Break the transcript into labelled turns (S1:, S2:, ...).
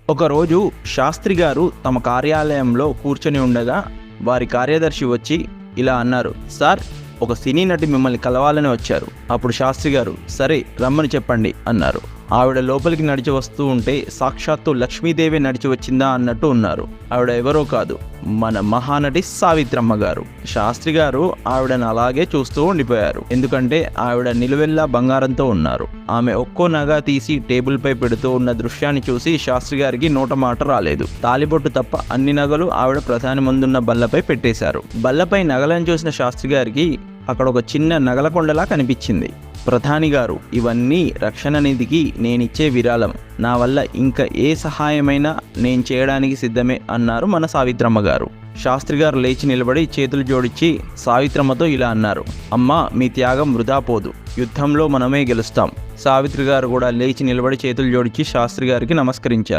S1: ఒకరోజు శాస్త్రి గారు తమ కార్యాలయంలో కూర్చొని ఉండగా వారి కార్యదర్శి వచ్చి ఇలా అన్నారు, సార్, ఒక సినీ నటి మిమ్మల్ని కలవాలని వచ్చారు. అప్పుడు శాస్త్రి గారు, సరే రమ్మని చెప్పండి అన్నారు. ఆవిడ లోపలికి నడిచి వస్తూ ఉంటే సాక్షాత్తు లక్ష్మీదేవి నడిచి వచ్చిందా అన్నట్టు ఉన్నారు. ఆవిడ ఎవరో కాదు, మన మహానటి సావిత్రమ్మ గారు. శాస్త్రి గారు ఆవిడను అలాగే చూస్తూ ఉండిపోయారు. ఎందుకంటే ఆవిడ నిలువెల్లా బంగారంతో ఉన్నారు. ఆమె ఒక్కో నగ తీసి టేబుల్ పై పెడుతూ ఉన్న దృశ్యాన్ని చూసి శాస్త్రి గారికి నోట మాట రాలేదు. తాలిబొట్టు తప్ప అన్ని నగలు ఆవిడ ప్రధాని ముందున్న బల్లపై పెట్టేశారు. బల్లపై నగలను చూసిన శాస్త్రి గారికి అక్కడ ఒక చిన్న నగల కొండలా కనిపించింది. ప్రధాని గారు, ఇవన్నీ రక్షణ నిధికి నేనిచ్చే విరాళం. నా వల్ల ఇంకా ఏ సహాయమైనా నేను చేయడానికి సిద్ధమే అన్నారు మన సావిత్రమ్మ గారు. శాస్త్రి గారు లేచి నిలబడి చేతులు జోడించి సావిత్రమ్మతో ఇలా అన్నారు, అమ్మా, మీ త్యాగం వృధా పోదు. యుద్ధంలో మనమే గెలుస్తాం. సావిత్రి గారు కూడా లేచి నిలబడి చేతులు జోడించి శాస్త్రి గారికి నమస్కరించారు.